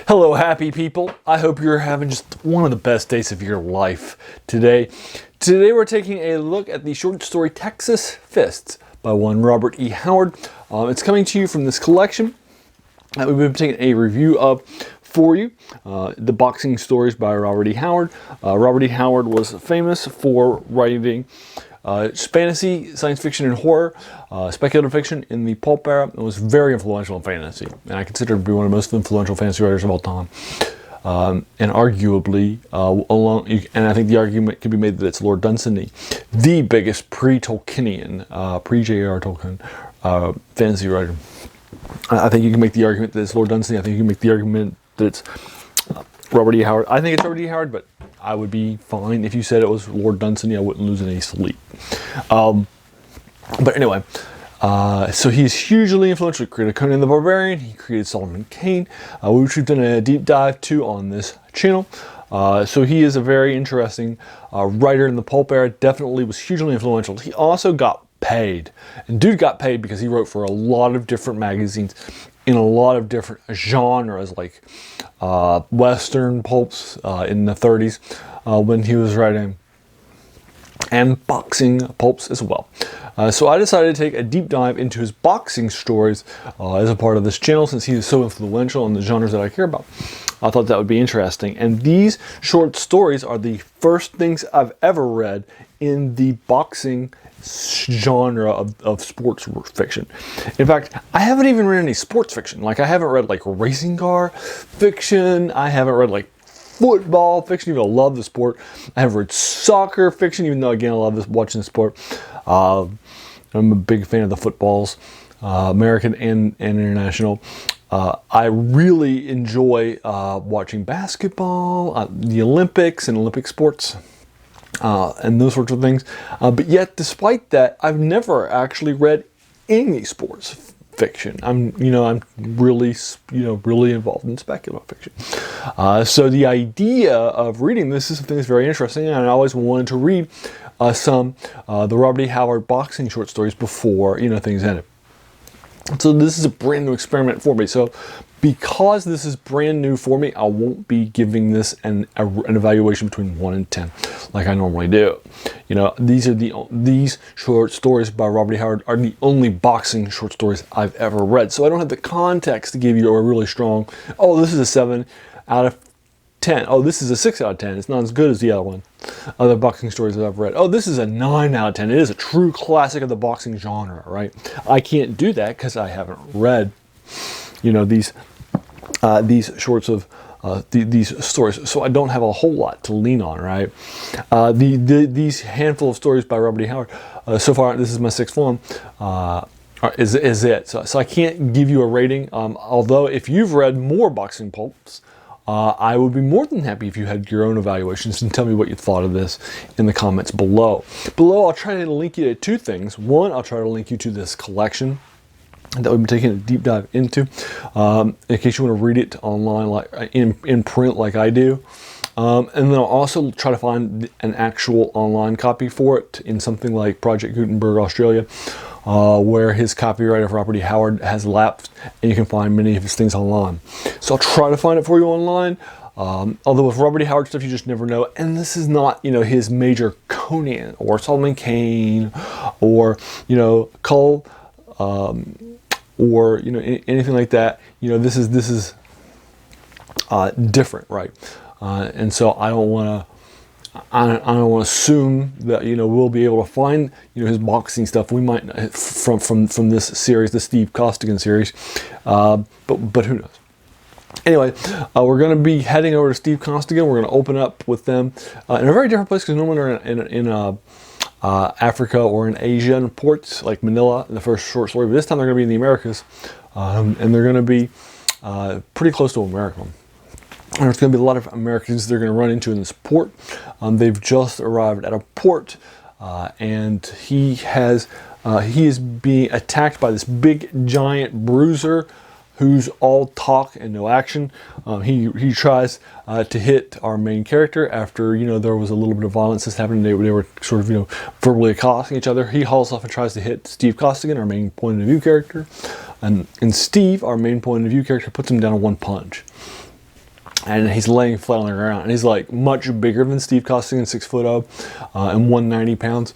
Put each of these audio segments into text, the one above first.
Hello, happy people. I hope you're having just one of the best days of your life today. Today we're taking a look at the short story Texas Fists by one Robert E. Howard. It's coming to you from this collection that we've been taking a review of for you. The Boxing Stories by Robert E. Howard. Robert E. Howard was famous for writing fantasy, science fiction, and horror, speculative fiction in the pulp era, and was very influential in fantasy. And I consider him to be one of the most influential fantasy writers of all time. And arguably, and I think the argument can be made that it's Lord Dunsany, the biggest pre-Tolkienian, pre-J.R. Tolkien fantasy writer. I think you can make the argument that it's Lord Dunsany. I think you can make the argument that it's Robert E. Howard. I think it's Robert E. Howard, but I would be fine if you said it was Lord Dunsany. I wouldn't lose any sleep. But anyway, so he's hugely influential. He created Conan the Barbarian. He created Solomon Kane, which we've done a deep dive to on this channel. So he is a very interesting writer in the pulp era. Definitely was hugely influential. He also got paid. And dude got paid because he wrote for a lot of different magazines in a lot of different genres, like Western pulps in the 30s when he was writing, and boxing pulps as well. So I decided to take a deep dive into his boxing stories as a part of this channel, since he is so influential in the genres that I care about. I thought that would be interesting. And these short stories are the first things I've ever read in the boxing genre of sports fiction. In fact, I haven't even read any sports fiction. Like, I haven't read like racing car fiction. I haven't read like football fiction, even though I love the sport. I haven't read soccer fiction, even though, again, I love watching the sport. I'm a big fan of the footballs, American and international. I really enjoy watching basketball, the Olympics and Olympic sports. And those sorts of things. But yet, despite that, I've never actually read any sports fiction. I'm really involved in speculative fiction. So the idea of reading this is something that's very interesting, and I always wanted to read the Robert E. Howard boxing short stories before, things ended. So this is a brand new experiment for me. So because this is brand new for me, I won't be giving this an evaluation between 1 and 10 like I normally do. These short stories by Robert E. Howard are the only boxing short stories I've ever read. So I don't have the context to give you a really strong, oh, this is a 7 out of 10. Oh, this is a 6 out of 10. It's not as good as the other boxing stories that I've read. Oh, this is a 9 out of 10. It is a true classic of the boxing genre, right? I can't do that because I haven't read, these sorts of these stories. So I don't have a whole lot to lean on, right? These handful of stories by Robert E. Howard, so far, this is my 6th one, is it. So I can't give you a rating. Although if you've read more boxing pulps, I would be more than happy if you had your own evaluations and tell me what you thought of this in the comments below. I'll try to link you to 2 things. One, I'll try to link you to this collection that we've been taking a deep dive into, in case you want to read it online, like in print like I do. And then I'll also try to find an actual online copy for it in something like Project Gutenberg Australia, where his copyright of Robert E. Howard has lapsed, and you can find many of his things online. So I'll try to find it for you online. Although with Robert E. Howard stuff, you just never know. And this is not, his major Conan or Solomon Kane or, Cull, or anything like that. This is different, right? And so I don't want to assume that we'll be able to find his boxing stuff. We might from this series, the Steve Costigan series, but who knows? Anyway, we're going to be heading over to Steve Costigan. We're going to open up with them in a very different place, because normally they're in Africa or in Asia, in ports like Manila in the first short story. But this time they're going to be in the Americas, and they're going to be pretty close to America. And there's going to be a lot of Americans they're going to run into in this port. They've just arrived at a port, and he is being attacked by this big giant bruiser who's all talk and no action. He tries to hit our main character after there was a little bit of violence that's happened. They were sort of verbally accosting each other. He hauls off and tries to hit Steve Costigan, our main point of view character, and Steve, our main point of view character, puts him down in one punch. and he's laying flat on the ground, and he's like much bigger than Steve Costigan, 6'0", and 190 pounds.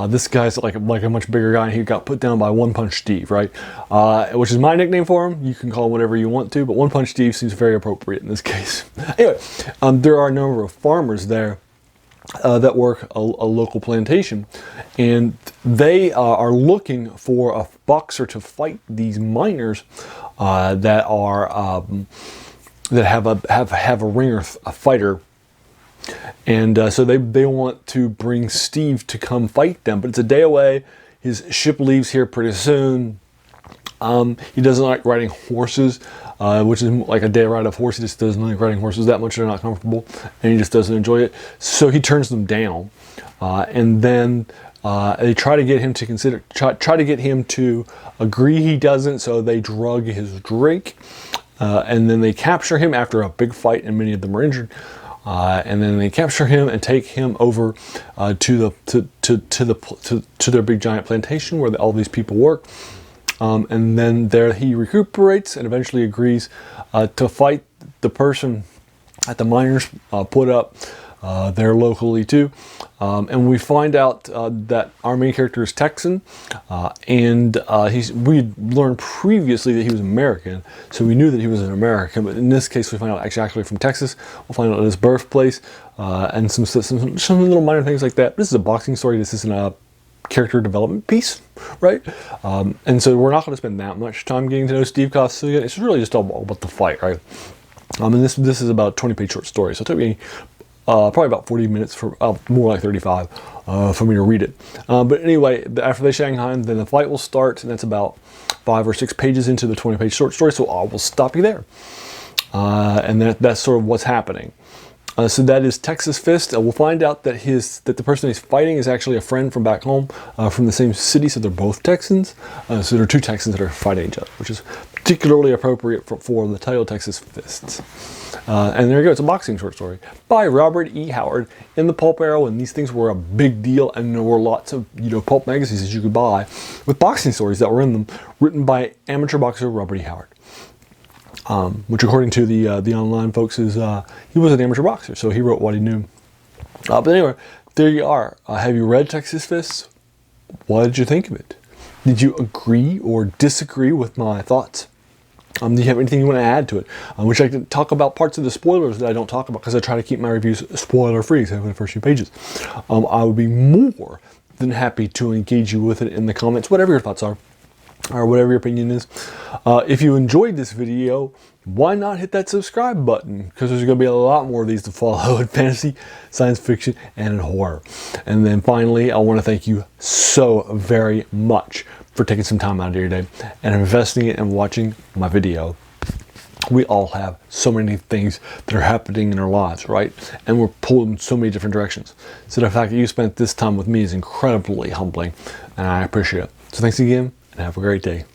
This guy's like a much bigger guy, and he got put down by One Punch Steve, right? Which is my nickname for him. You can call him whatever you want to, but One Punch Steve seems very appropriate in this case. Anyway, there are a number of farmers there that work a local plantation, and they are looking for a boxer to fight these miners that are that have a ringer, a fighter. And so they want to bring Steve to come fight them, but it's a day away. His ship leaves here pretty soon. He doesn't like riding horses, which is like a day ride of horse. He just doesn't like riding horses that much. They're not comfortable, and he just doesn't enjoy it. So he turns them down, and then they try to get him to try to get him to agree. He doesn't, so they drug his drink, and then they capture him after a big fight, and many of them are injured. And then they capture him and take him over to their big giant plantation where all these people work. And then there he recuperates and eventually agrees to fight the person that the miners put up there locally too. And we find out that our main character is Texan, and we learned previously that he was American, so we knew that he was an American, but in this case we find out actually from Texas. We'll find out his birthplace, and some little minor things like that. This is a boxing story. This isn't a character development piece, right? And so we're not going to spend that much time getting to know Steve Costigan. It's really just all about the fight, right? And this is about a 20-page short story, so it took me probably about 40 minutes, for more like 35, for me to read it. But anyway, after they Shanghai, then the fight will start, and that's about 5 or 6 pages into the 20-page short story, so I will stop you there. And that's sort of what's happening. So that is Texas Fist. We'll find out that the person he's fighting is actually a friend from back home, from the same city, so they're both Texans. So there are 2 Texans that are fighting each other, which is particularly appropriate for the title Texas Fists. And there you go, it's a boxing short story by Robert E. Howard in the pulp era when these things were a big deal, and there were lots of pulp magazines that you could buy with boxing stories that were in them, written by amateur boxer Robert E. Howard. Which according to the online folks is he was an amateur boxer, so he wrote what he knew. But anyway, there you are. Have you read Texas Fists? What did you think of it? Did you agree or disagree with my thoughts? Do you have anything you want to add to it? Would you like to talk about parts of the spoilers that I don't talk about, because I try to keep my reviews spoiler-free, except for the first few pages. I would be more than happy to engage you with it in the comments, whatever your thoughts are, or whatever your opinion is. If you enjoyed this video, why not hit that subscribe button? Because there's going to be a lot more of these to follow in fantasy, science fiction, and in horror. And then finally, I want to thank you so very much for taking some time out of your day and investing it and watching my video. We all have so many things that are happening in our lives, right? And we're pulled in so many different directions. So the fact that you spent this time with me is incredibly humbling, and I appreciate it. So thanks again, and have a great day.